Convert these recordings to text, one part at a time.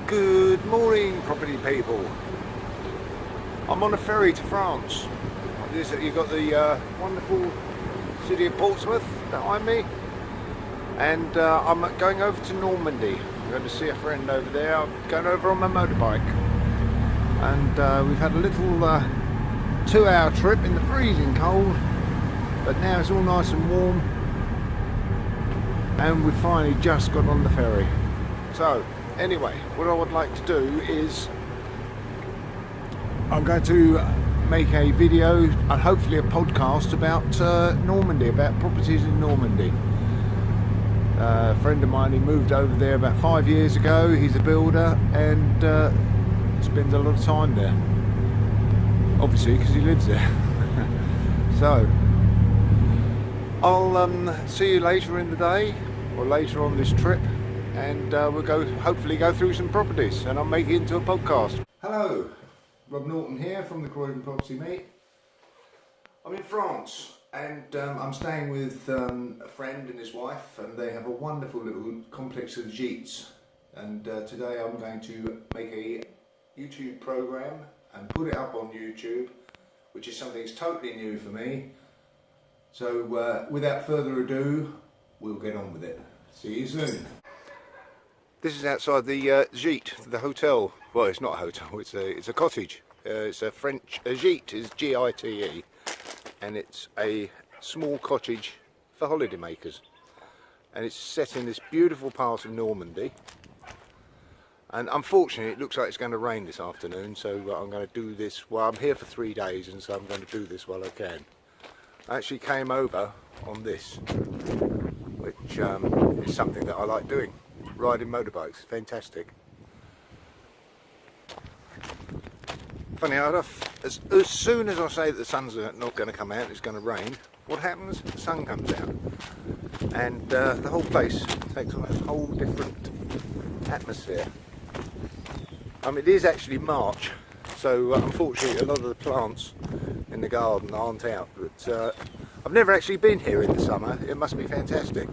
Good morning, property people. I'm on a ferry to France. You've got the wonderful city of Portsmouth behind me, and I'm going over to Normandy. I'm going to see a friend over there. I'm going over on my motorbike, and we've had a little 2-hour trip in the freezing cold, but now it's all nice and warm, and we've finally just got on the ferry. So anyway, what I would like to do is I'm going to make a video and hopefully a podcast about Normandy, about properties in Normandy. A friend of mine, he moved over there about 5 years ago. He's a builder and spends a lot of time there, obviously because he lives there. So I'll see you later in the day or later on this trip, and we'll hopefully go through some properties and I'll make it into a podcast. Hello, Rob Norton here from the Croydon Property Meet. I'm in France and I'm staying with a friend and his wife, and they have a wonderful little complex of gîtes, and today I'm going to make a YouTube program and put it up on YouTube, which is something that's totally new for me. So without further ado, we'll get on with it. See you soon. This is outside the gîte, the hotel. Well, it's not a hotel, it's a cottage. It's a French, a gîte is G-I-T-E, and it's a small cottage for holidaymakers. And it's set in this beautiful part of Normandy. And unfortunately, it looks like it's going to rain this afternoon, so I'm going to do this. Well, I'm here for 3 days, and so I'm going to do this while I can. I actually came over on this, which is something that I like doing. Riding motorbikes, fantastic. Funny enough, as soon as I say that the sun's not going to come out, it's going to rain, what happens? The sun comes out, and the whole place takes on a whole different atmosphere. It is actually March, so unfortunately a lot of the plants in the garden aren't out, but I've never actually been here in the summer. It must be fantastic,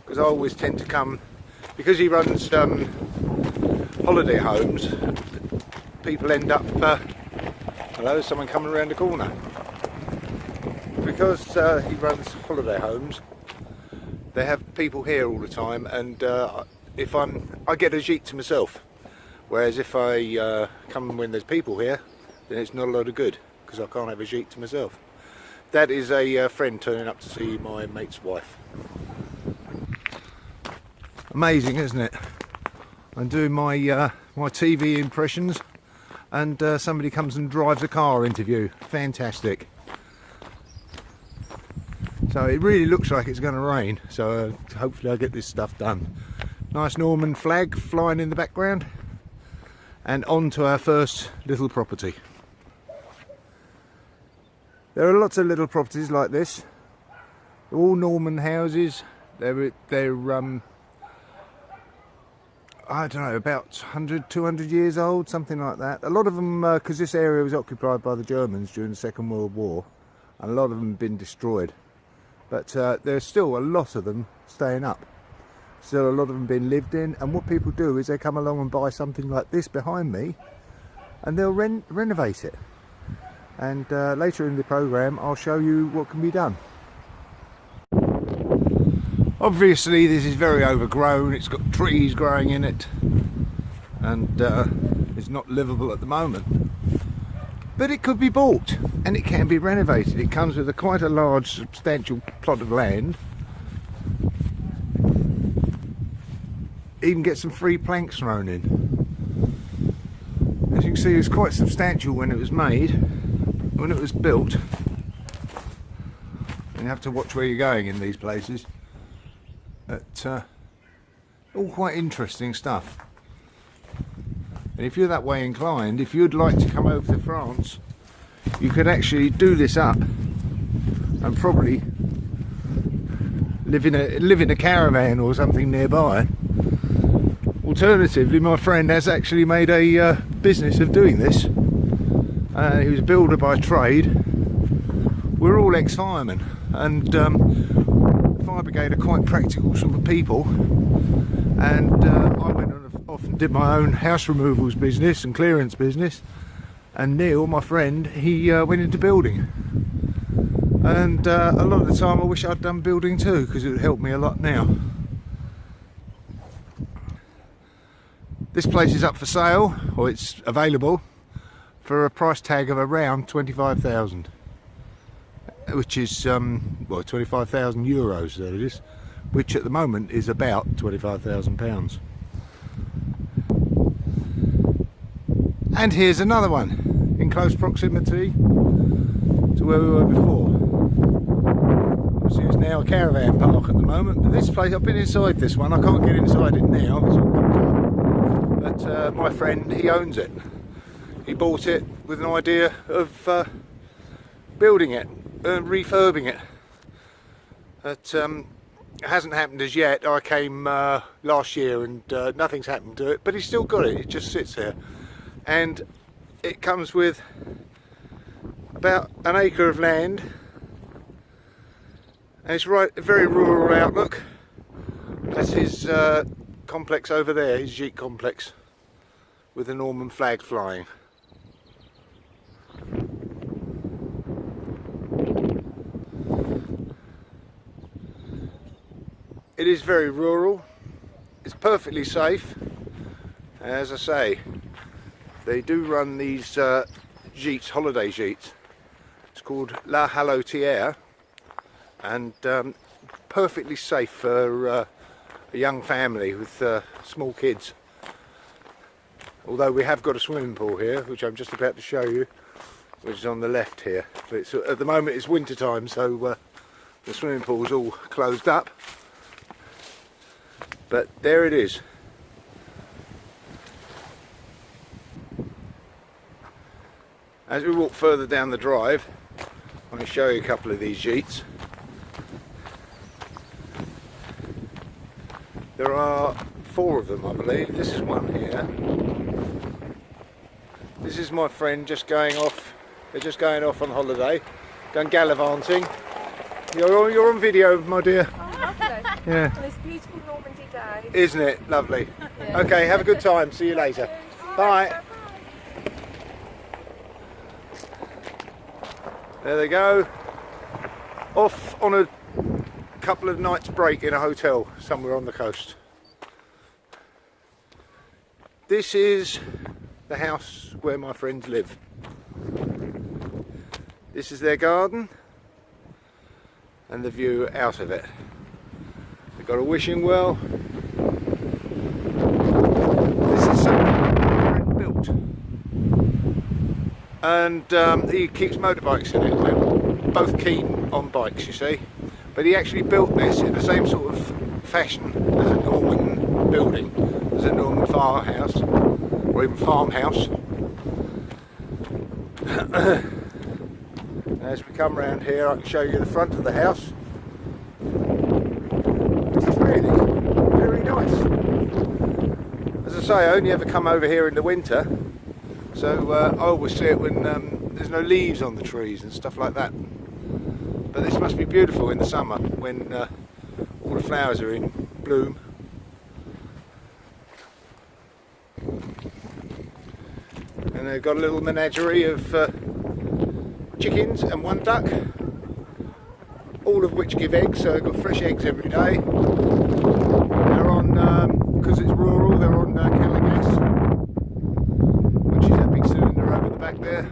because I always tend to come, because he runs holiday homes. People end up, hello, someone coming around the corner. Because he runs holiday homes, they have people here all the time, and I get a gîte to myself. Whereas if I come when there's people here, then it's not a lot of good, because I can't have a gîte to myself. That is a friend turning up to see my mate's wife. Amazing, isn't it? I'm doing my my TV impressions, and somebody comes and drives a car interview. Fantastic. So it really looks like it's going to rain, so hopefully I get this stuff done. Nice Norman flag flying in the background, and on to our first little property. There are lots of little properties like this. They're all Norman houses. They're I don't know, about 100, 200 years old, something like that. A lot of them, because this area was occupied by the Germans during the Second World War, and a lot of them have been destroyed. But there's still a lot of them staying up. Still a lot of them being lived in, and what people do is they come along and buy something like this behind me, and they'll renovate it. And later in the programme, I'll show you what can be done. Obviously this is very overgrown, it's got trees growing in it, and it's not livable at the moment. But it could be bought, and it can be renovated. It comes with quite a large, substantial plot of land. Even get some free planks thrown in. As you can see, it was quite substantial when it was made, when it was built. And you have to watch where you're going in these places. But all quite interesting stuff. And if you're that way inclined, if you'd like to come over to France, you could actually do this up and probably live in a caravan or something nearby. Alternatively, my friend has actually made a business of doing this. He was a builder by trade. We're all ex-firemen, and fire brigade are quite practical sort of people, and I went off and did my own house removals business and clearance business, and Neil, my friend, he went into building. And a lot of the time I wish I'd done building too, because it would help me a lot now. This place is up for sale, or it's available, for a price tag of around 25,000, which is well, 25,000 euros, that it is, which at the moment is about £25,000. And here's another one in close proximity to where we were before. Obviously it's now a caravan park at the moment, but this place, I've been inside this one, I can't get inside it now, it's all locked up. But my friend, he owns it. He bought it with an idea of building it and refurbing it. But it hasn't happened as yet. I came last year and nothing's happened to it, but he's still got it, it just sits there. And it comes with about an acre of land, and it's right, a very rural outlook. That's his complex over there, his Jeep complex, with the Norman flag flying. It is very rural, it's perfectly safe. As I say, they do run these jeets, holiday jeets. It's called La Halotière, and perfectly safe for a young family with small kids. Although we have got a swimming pool here, which I'm just about to show you, which is on the left here. But it's, at the moment it's winter time, so the swimming pool is all closed up. But there it is. As we walk further down the drive, I'm going to show you a couple of these jeets. There are 4 of them, I believe. This is one here. This is my friend just going off. They're just going off on holiday, going gallivanting. You're on video, my dear. Oh, lovely. Yeah. On this beautiful Normandy day. Isn't it? Lovely. Yeah. Okay, have a good time. See you later. Bye. There they go. Off on a couple of nights break in a hotel somewhere on the coast. This is the house where my friends live. This is their garden and the view out of it. They've got a wishing well. This is something my friend built. And he keeps motorbikes in it. We're both keen on bikes, you see. But he actually built this in the same sort of fashion as a Norman building, as a Norman farmhouse, or even farmhouse. As we come round here, I can show you the front of the house, which is really very nice. As I say, I only ever come over here in the winter, so I always see it when there's no leaves on the trees and stuff like that. But this must be beautiful in the summer when all the flowers are in bloom. And they've got a little menagerie of chickens and 1 duck, all of which give eggs, so they've got fresh eggs every day. They're on, because it's rural, they're on Calagas, which is that big cylinder over the back there.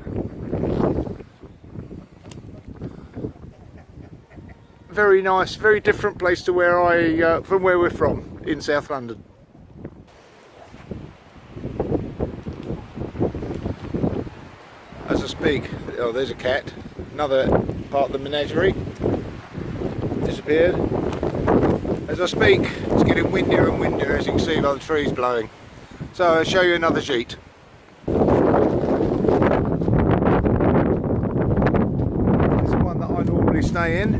Very nice, very different place to where from where we're from, in South London. As I speak, oh, there's a cat, another part of the menagerie, disappeared. As I speak, it's getting windier and windier, as you can see by the trees blowing. So I'll show you another jeet. It's the one that I normally stay in,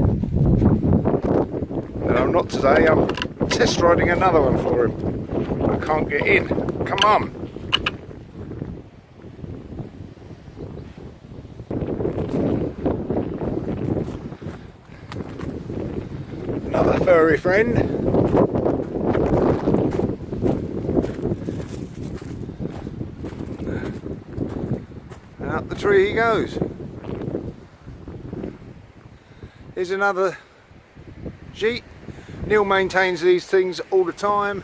but I'm not today. I'm test riding another one for him. I can't get in. Come on! Another furry friend. up the tree he goes. Here's another sheet. Neil maintains these things all the time.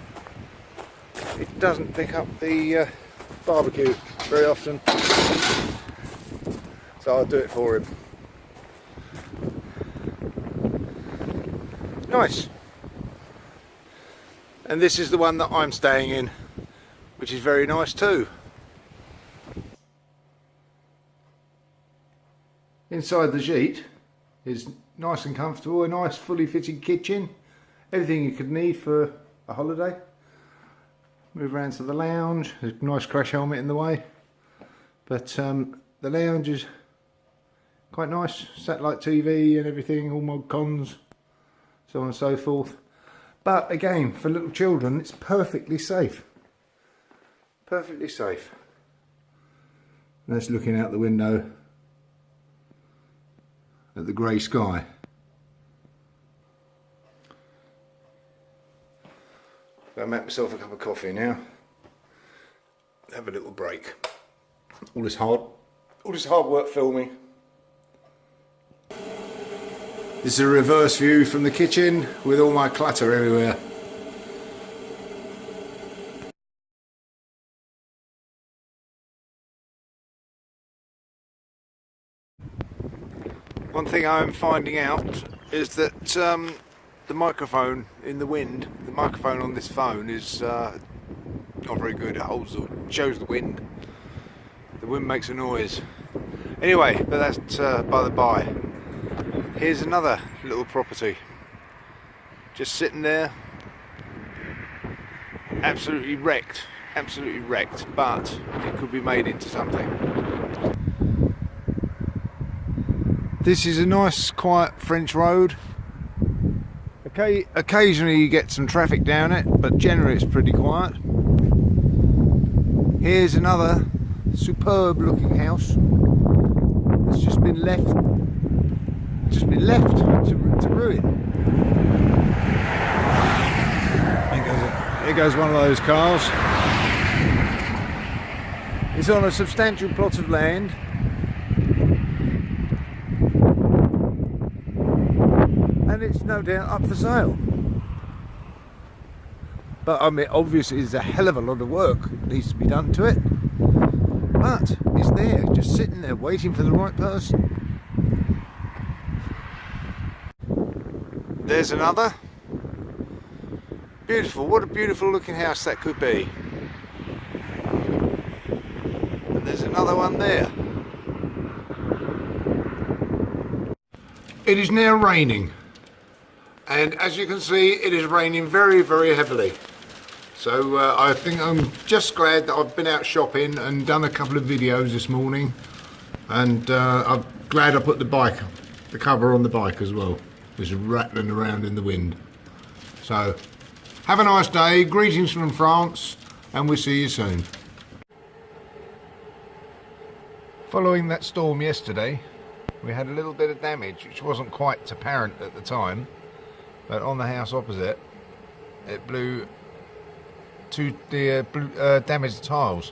He doesn't pick up the barbecue very often, so I'll do it for him. Nice. And this is the one that I'm staying in, which is very nice too. Inside the sheet is nice and comfortable, a nice fully fitted kitchen, everything you could need for a holiday. Move around to the lounge, there's a nice crash helmet in the way, but the lounge is quite nice, satellite TV and everything, all mod cons, so on and so forth. But again, for little children, it's perfectly safe. Perfectly safe. And that's looking out the window at the grey sky. I'll make myself a cup of coffee now. Have a little break. All this hard work filming. This is a reverse view from the kitchen with all my clutter everywhere. One thing I'm finding out is that the microphone in the wind, the microphone on this phone is not very good. It shows the wind. The wind makes a noise. Anyway, but that's by the by. Here's another little property. Just sitting there, absolutely wrecked, but it could be made into something. This is a nice, quiet French road. Occasionally you get some traffic down it, but generally it's pretty quiet. Here's another superb looking house that's just been left to ruin. Here goes one of those cars. It's on a substantial plot of land. And it's no doubt up for sale. But I mean, obviously there's a hell of a lot of work that needs to be done to it. But it's there, just sitting there waiting for the right person. There's another. Beautiful, what a beautiful looking house that could be. And there's another one there. It is now raining. And as you can see, it is raining very, very heavily. So I think I'm just glad that I've been out shopping and done a couple of videos this morning. And I'm glad I put the cover on the bike as well. It's rattling around in the wind. So have a nice day, greetings from France, and we'll see you soon. Following that storm yesterday, we had a little bit of damage, which wasn't quite apparent at the time. But on the house opposite, it damaged the tiles.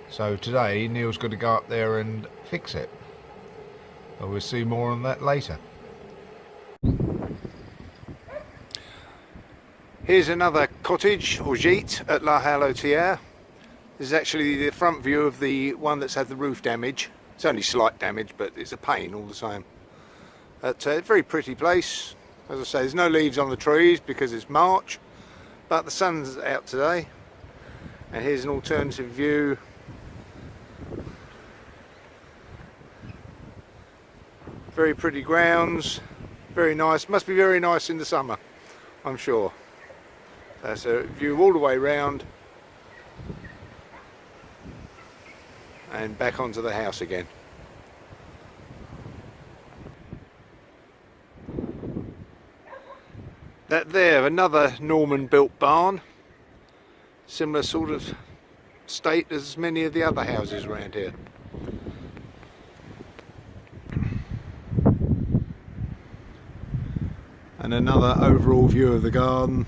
So today Neil's got to go up there and fix it. But we'll see more on that later. Here's another cottage or gîte at La Halle-Thiers. This is actually the front view of the one that's had the roof damage. It's only slight damage, but it's a pain all the same. It's a very pretty place. As I say, there's no leaves on the trees because it's March, but the sun's out today. And here's an alternative view. Very pretty grounds, very nice. Must be very nice in the summer, I'm sure. That's a view all the way round and back onto the house again. That there, another Norman built barn, similar sort of state as many of the other houses around here. And another overall view of the garden.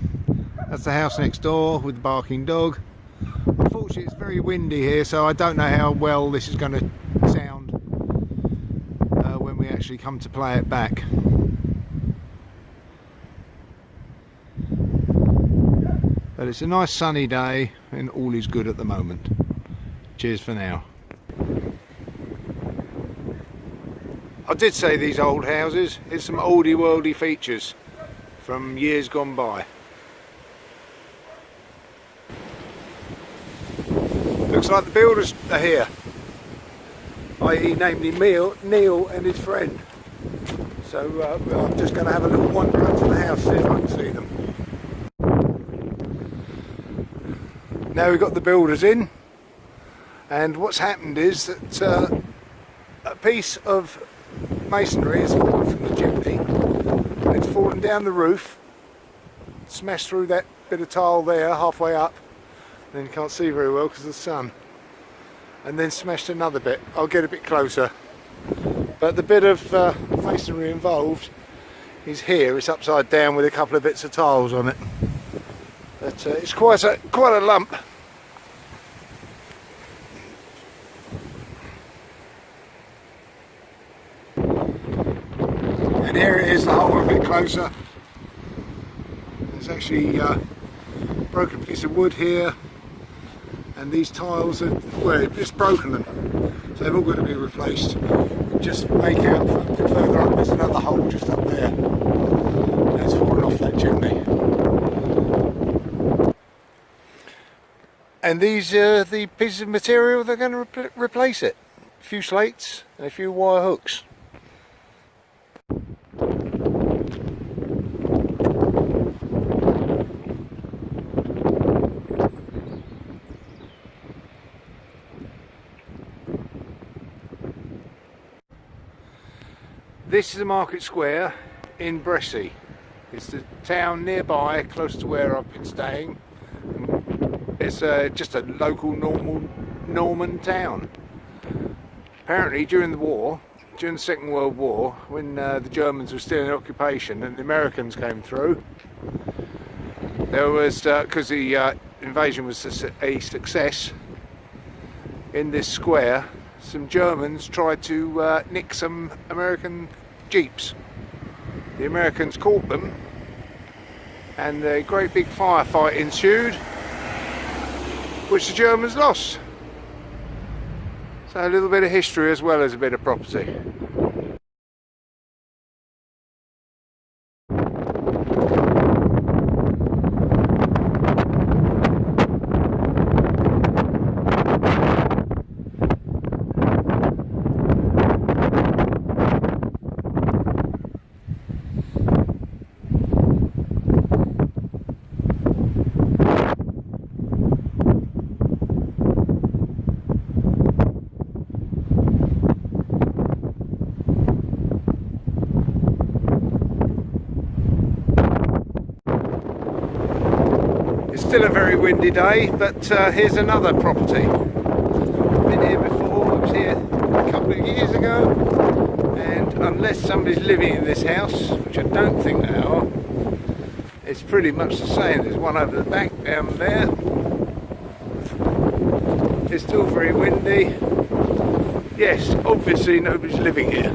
That's the house next door with the barking dog. Unfortunately it's very windy here, so I don't know how well this is going to sound actually come to play it back. But it's a nice sunny day and all is good at the moment. Cheers for now. I did say these old houses, here's some oldie worldy features from years gone by. Looks like the builders are here, i.e. namely Neil and his friend. So I'm just going to have a little wander up to the house, see if I can see them. Now we've got the builders in, and what's happened is that a piece of masonry has fallen from the chimney, and it's fallen down the roof, smashed through that bit of tile there halfway up, then you can't see very well because of the sun, and then smashed another bit. I'll get a bit closer, but the bit of masonry involved is here. It's upside down with a couple of bits of tiles on it, but it's quite a lump. And here it is, the hole a bit closer. There's actually a broken piece of wood here, and these tiles have, well, it's broken them, so they've all got to be replaced. Just make out a bit further up, there's another hole just up there, and it's fallen off that chimney. And these are the pieces of material that are going to replace it. A few slates and a few wire hooks. This is the market square in Brescia. It's the town nearby, close to where I've been staying. It's just a local Norman town. Apparently during the Second World War, when the Germans were still in occupation and the Americans came through, there was, because the invasion was a success, in this square some Germans tried to nick some American jeeps. The Americans caught them, and a great big firefight ensued, which the Germans lost. So a little bit of history as well as a bit of property. Still a very windy day, but here's another property. I've been here before, I was here a couple of years ago, and unless somebody's living in this house, which I don't think they are, it's pretty much the same. There's one over the back down there. It's still very windy. Yes, obviously nobody's living here.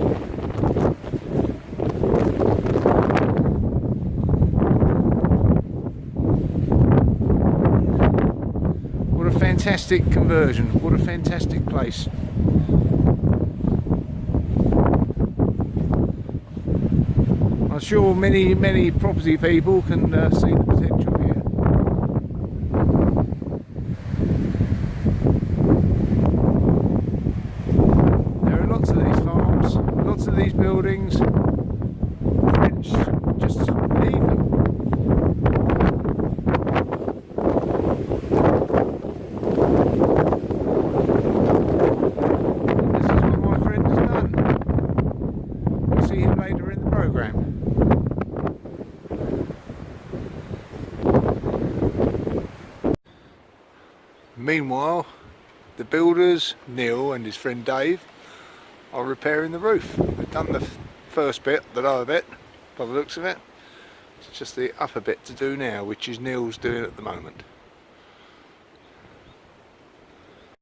Fantastic conversion, what a fantastic place. I'm sure many property people can see the potential here. There are lots of these farms, lots of these buildings. The French just leave them. Later in the programme. Meanwhile, the builders, Neil and his friend Dave, are repairing the roof. They've done the first bit, the lower bit, by the looks of it. It's just the upper bit to do now, which is Neil's doing at the moment.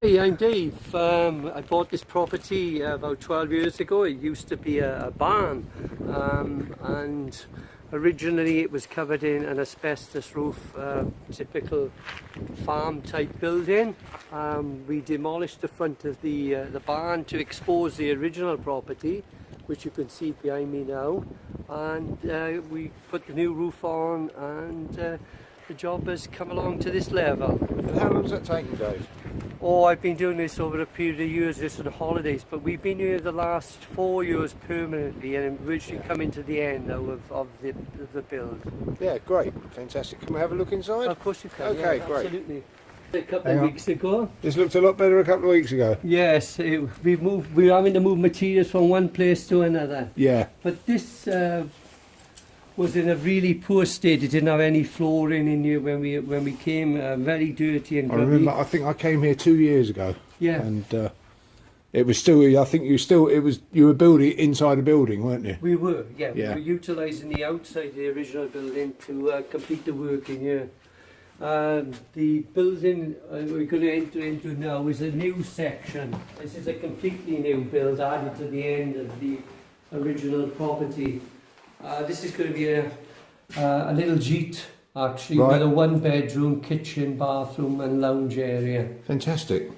Hey, I'm Dave. I bought this property about 12 years ago. It used to be a barn, and originally it was covered in an asbestos roof, typical farm type building. We demolished the front of the barn to expose the original property, which you can see behind me now, and we put the new roof on, and the job has come along to this level. And how long has that taken, Dave? Oh, I've been doing this over a period of years, just on the holidays, but we've been here the last 4 years permanently, and we're actually coming to the end now of the build. Yeah, great, fantastic. Can we have a look inside? Of course you can. Okay, yeah, great. Absolutely. A couple of weeks ago. This looked a lot better a couple of weeks ago. Yes, we're having to move materials from one place to another. Yeah. But this was in a really poor state. It didn't have any flooring in here when we came. Very dirty and I grubby. remember, I think I came here 2 years ago. Yeah. And it was still, I think you were building inside a building, weren't you? We were, yeah. Yeah. We were utilising the outside of the original building to complete the work in here. The building we're going to enter into now is a new section. This is a completely new build added to the end of the original property. This is going to be a little gîte, actually, Right. with a one-bedroom, kitchen, bathroom and lounge area. Fantastic.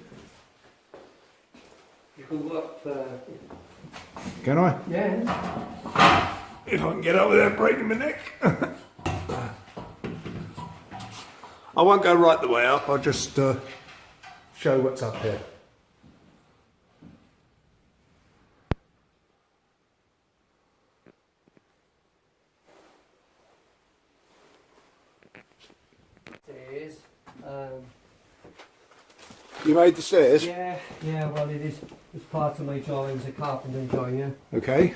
You can go up... Can I? yeah. If I can get up without breaking my neck. I won't go right the way up, I'll just show what's up here. Stairs. You made the stairs? Yeah, well it is. It's part of my job as a carpenter and joiner. Okay.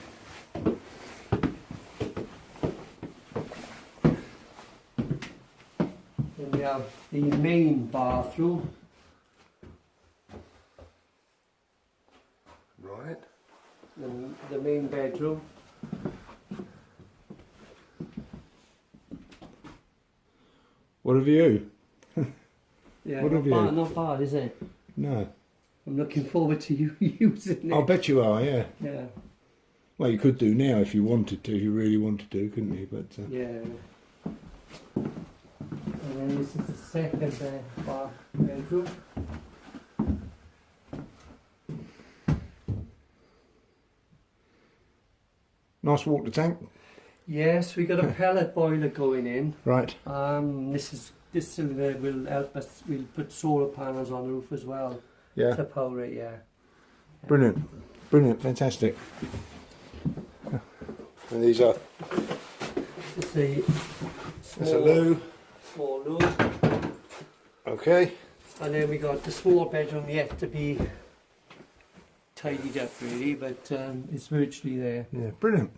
Then we have the main bathroom. Right. The main bedroom. What a view. Yeah, What a view. not bad, is it? No. I'm looking forward to you using it. I'll bet you are, yeah. Yeah. Well, you could do now if you wanted to, if you really wanted to, couldn't you? But Yeah. And then this is the second bedroom. nice water tank. Yes, we got a pellet boiler going in. Right. This will help us. We'll put solar panels on the roof as well Yeah. to power it. Yeah. Brilliant. Brilliant. Fantastic. And these are This is the that's a loo. small loo, Okay. and then we got the small bedroom yet to be tidied up really, but it's virtually there. Yeah. Brilliant.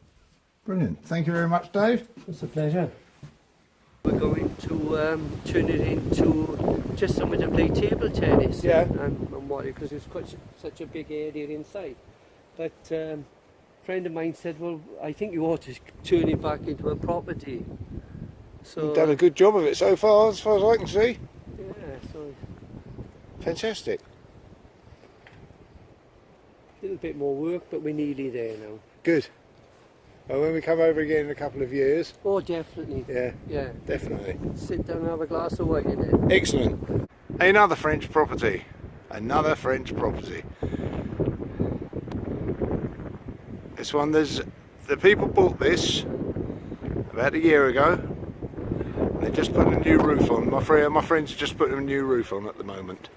Brilliant. Thank you very much, Dave. It's a pleasure. We're going to turn it into just somewhere to play table tennis. Yeah. And what, because it's such a big area inside. But a friend of mine said, well, I think you ought to turn it back into a property. So You've done a good job of it so far as I can see. yeah, so Fantastic. a little bit more work, but we're nearly there now. Good. Well, when we come over again in a couple of years, Oh, definitely. yeah, Yeah. definitely. Sit down and have a glass of wine in it. Excellent. Another French property. Another French property. This one, the people bought this about a year ago. They just put a new roof on. My friends are just putting a new roof on at the moment.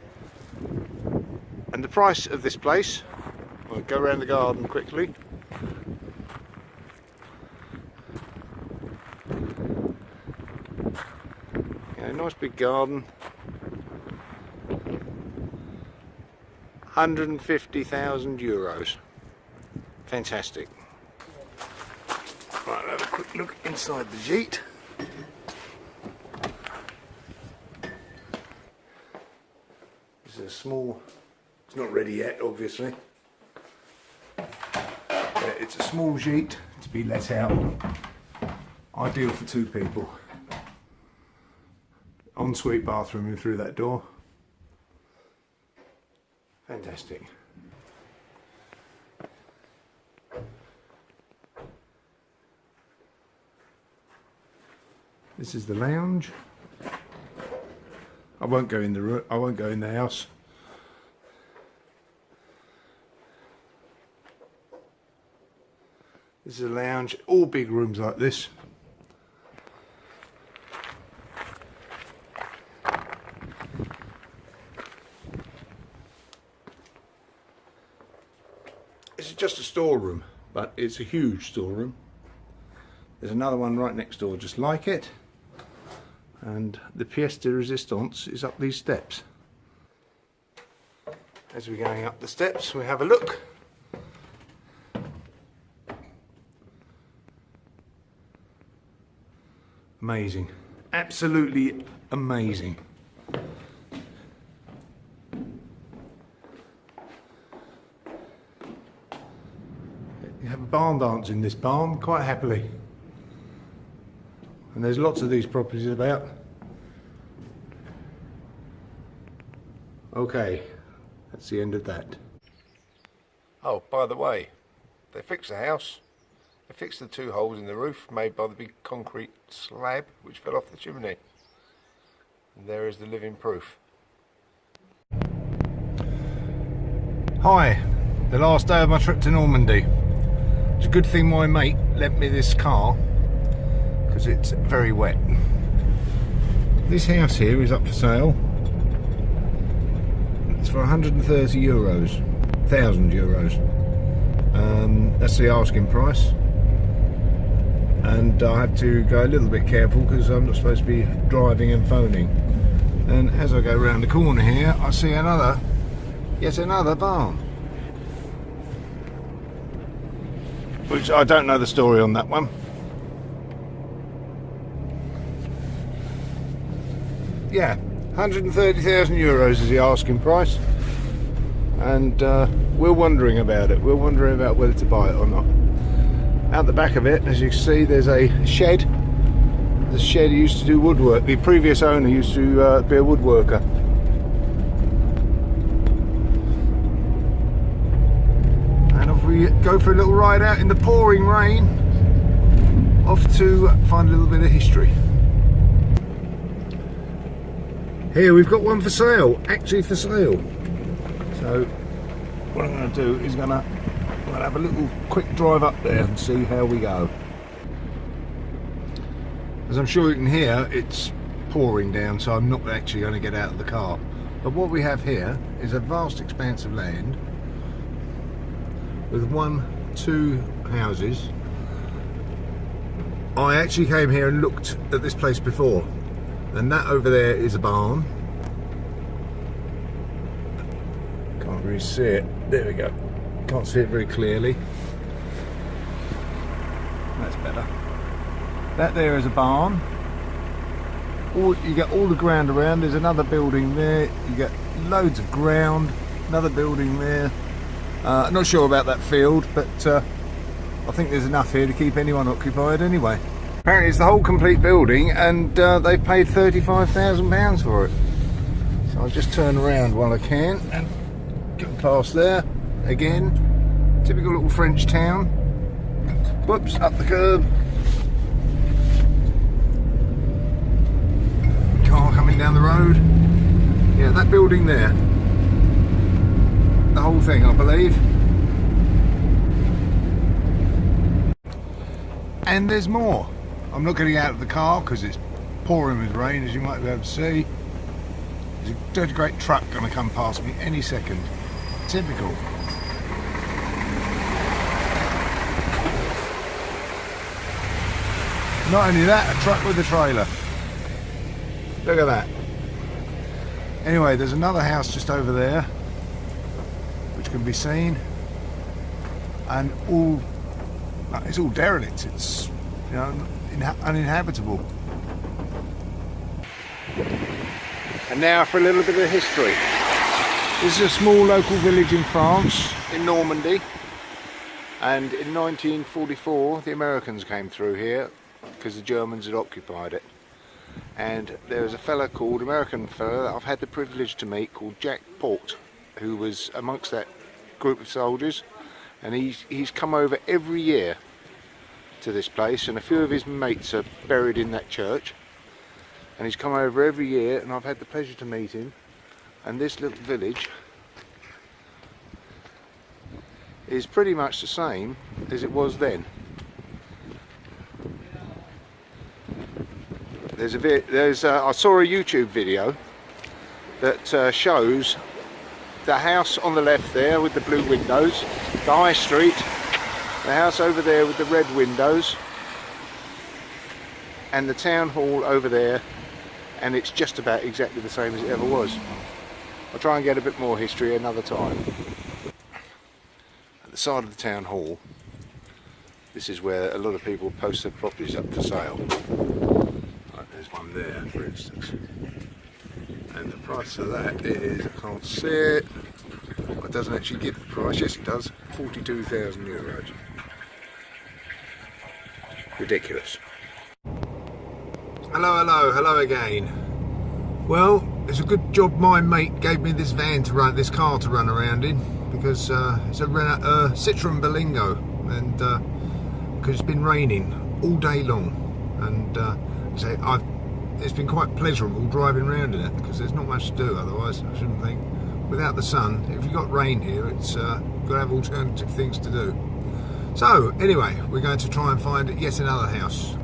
And the price of this place, I'll go around the garden quickly. Nice big garden. 150,000 euros. Fantastic. Right, have a quick look inside the gîte. This is a small, it's not ready yet obviously. It's a small gîte to be let out. Ideal for two people. Ensuite bathroom in through that door. Fantastic. This is the lounge. I won't go in the room. I won't go in the house. This is a lounge. All big rooms like this. This is just a storeroom, but it's a huge storeroom. There's another one right next door just like it. And the pièce de résistance is up these steps. As we're going up the steps, we have a look. Amazing. Absolutely amazing. You have a barn dance in this barn quite happily. And there's lots of these properties about. Okay, that's the end of that. Oh, by the way, they fixed the house. They fixed the 2 holes in the roof made by the big concrete slab which fell off the chimney. And there is the living proof. Hi, the last day of my trip to Normandy. It's a good thing my mate lent me this car because it's very wet. This house here is up for sale. It's for 130 euros, 1,000 euros. That's the asking price. And I have to go a little bit careful because I'm not supposed to be driving and phoning. And as I go around the corner here, I see yet another barn. Which I don't know the story on that one. Yeah, 130,000 euros is the asking price. And we're wondering about it. We're wondering about whether to buy it or not. Out the back of it, as you can see, there's a shed. The shed used to do woodwork. The previous owner used to be a woodworker. And if we go for a little ride out in the pouring rain, off to find a little bit of history. Here we've got one for sale, actually for sale. So what I'm going to do is I'm going to have a little quick drive up there and see how we go. As I'm sure you can hear, it's pouring down, so I'm not actually going to get out of the car. But what we have here is a vast expanse of land with 2 houses. I actually came here and looked at this place before, and that over there is a barn. Can't really see it. There we go. Can't see it very clearly. That's better. That there is a barn. You get all the ground around. There's another building there. You get loads of ground. Another building there. I'm not sure about that field, but I think there's enough here to keep anyone occupied anyway. Apparently it's the whole complete building, and they've paid £35,000 for it. So I'll just turn around while I can and get past there. Again, typical little French town. Whoops, up the curb. Car coming down the road. Yeah, that building there. The whole thing, I believe. And there's more. I'm not getting out of the car because it's pouring with rain, as you might be able to see. There's a dirty great truck going to come past me any second. Typical. Not only that, a truck with a trailer. Look at that. Anyway, there's another house just over there, which can be seen, and it's all derelict. It's, you know, uninhabitable. And now for a little bit of history. This is a small local village in France, in Normandy, and in 1944 the Americans came through here because the Germans had occupied it. And there was a American fella that I've had the privilege to meet called Jack Port. who was amongst that group of soldiers, and he's come over every year to this place, and a few of his mates are buried in that church, and he's come over every year, and I've had the pleasure to meet him. And this little village is pretty much the same as it was then. I saw a YouTube video that shows the house on the left there with the blue windows, the high street, the house over there with the red windows, and the town hall over there, and it's just about exactly the same as it ever was. I'll try and get a bit more history another time. At the side of the town hall, this is where a lot of people post their properties up for sale. Right, there's one there, for instance. And the price of that is, I can't see it, it doesn't actually give the price. Yes it does, 42,000 euros. Ridiculous. Hello again. Well, it's a good job my mate gave me this car to run around in, because it's a Citroen Berlingo, and because it's been raining all day long, and so it's been quite pleasurable driving around in it, because there's not much to do otherwise, I shouldn't think. Without the sun, if you've got rain here, it's got to have alternative things to do. So anyway, we're going to try and find yet another house.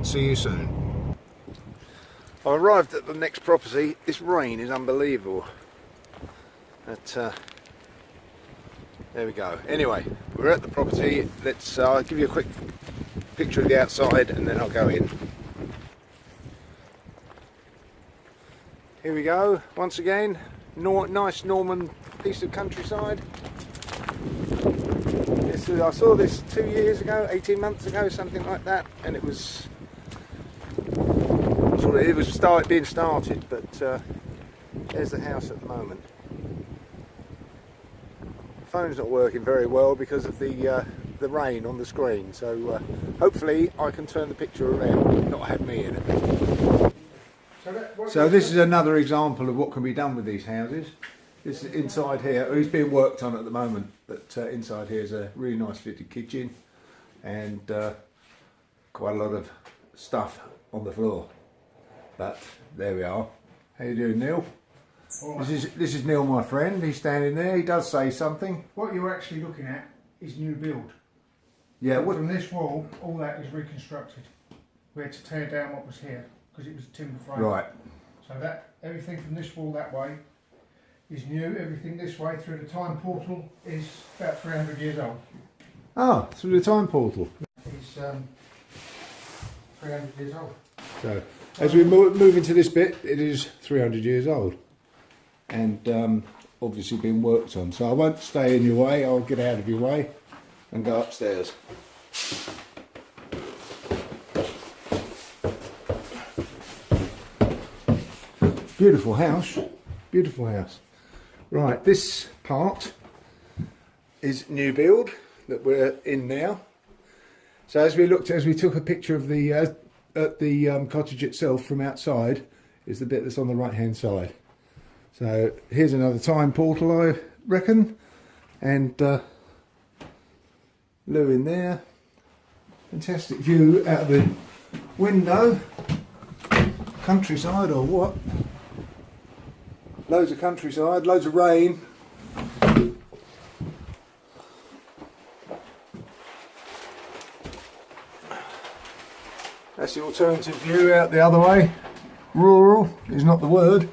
See you soon. I arrived at the next property. This rain is unbelievable. But there we go. Anyway, we're at the property. Let's I'll give you a quick picture of the outside and then I'll go in. Here we go. Once again, nice Norman piece of countryside. I saw this 2 years ago, 18 months ago, something like that, and it was being started, but there's the house at the moment. The phone's not working very well because of the rain on the screen, so hopefully I can turn the picture around, not have me in it. So this is another example of what can be done with these houses. This is inside here, it's being worked on at the moment, but inside here is a really nice fitted kitchen and quite a lot of stuff on the floor. But there we are. How you doing, Neil? Right. This is Neil, my friend. He's standing there. He does say something. What you're actually looking at is new build. Yeah. From this wall, all that is reconstructed. We had to tear down what was here because it was timber frame. Right. So that everything from this wall that way is new. Everything this way through the time portal is about 300 years old. Oh, through the time portal. It's 300 years old. So as we move into this bit, it is 300 years old and obviously been worked on. So I won't stay in your way. I'll get out of your way and go upstairs. Beautiful house, beautiful house. Right, this part is new build that we're in now. So as we took a picture of the cottage itself from outside, is the bit that's on the right hand side. So here's another time portal, I reckon, and Lou in there. Fantastic view out of the window. Countryside or what? Loads of countryside, loads of rain. That's the alternative view out the other way. Rural is not the word.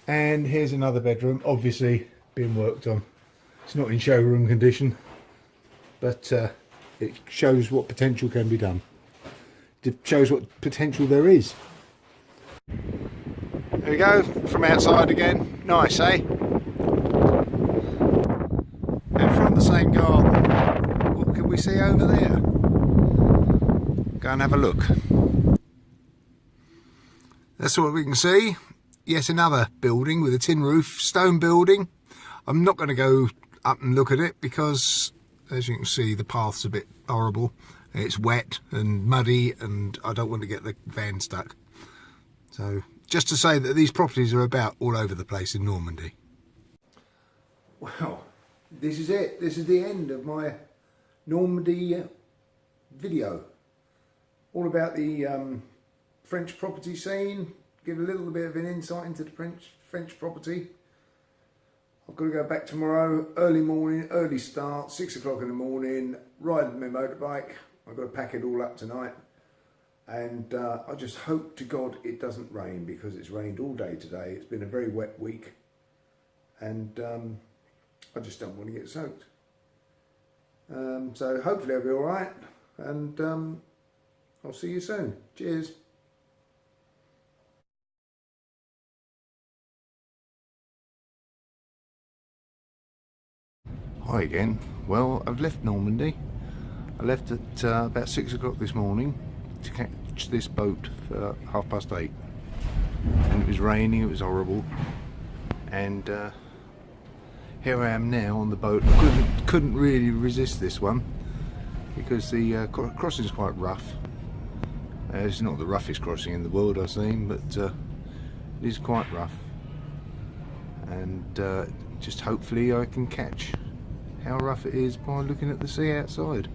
And here's another bedroom, obviously being worked on. It's not in showroom condition, but it shows what potential can be done. It shows what potential there is. There we go, from outside again. Nice, eh? And from the same garden, what can we see over there? Go and have a look. That's what we can see. Yet another building with a tin roof, stone building. I'm not going to go up and look at it because, as you can see, the path's a bit horrible. It's wet and muddy and I don't want to get the van stuck. So just to say that these properties are about all over the place in Normandy. Well, this is it. This is the end of my Normandy video. All about the French property scene. Give a little bit of an insight into the French property. I've got to go back tomorrow, early morning, early start, 6 o'clock in the morning, riding my motorbike. I've got to pack it all up tonight. And I just hope to God it doesn't rain, because it's rained all day today. It's been a very wet week. And I just don't want to get soaked. So hopefully I'll be all right. And I'll see you soon. Cheers. Hi again. Well, I've left Normandy. I left at about 6 o'clock this morning to catch this boat for 8:30. And it was raining, it was horrible. And here I am now on the boat. I couldn't really resist this one, because the crossing is quite rough. It's not the roughest crossing in the world I've seen, but it is quite rough. And just hopefully I can catch how rough it is by looking at the sea outside.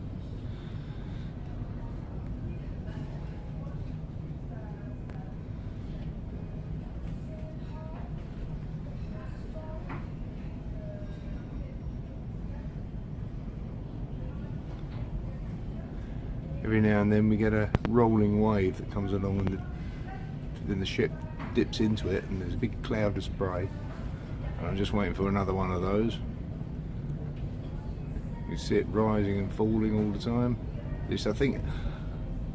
Every now and then we get a rolling wave that comes along, and then the ship dips into it and there's a big cloud of spray. And I'm just waiting for another one of those. You see it rising and falling all the time. This, I think,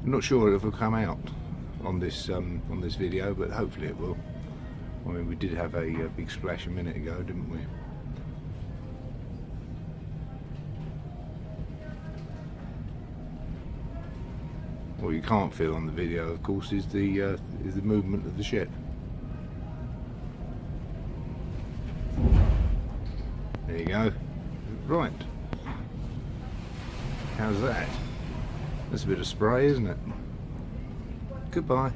I'm not sure if it'll come out on this video, but hopefully it will. I mean, we did have a big splash a minute ago, didn't we? What you can't feel on the video, of course, is the movement of the ship. There you go. Right. How's that? That's a bit of spray, isn't it? Goodbye.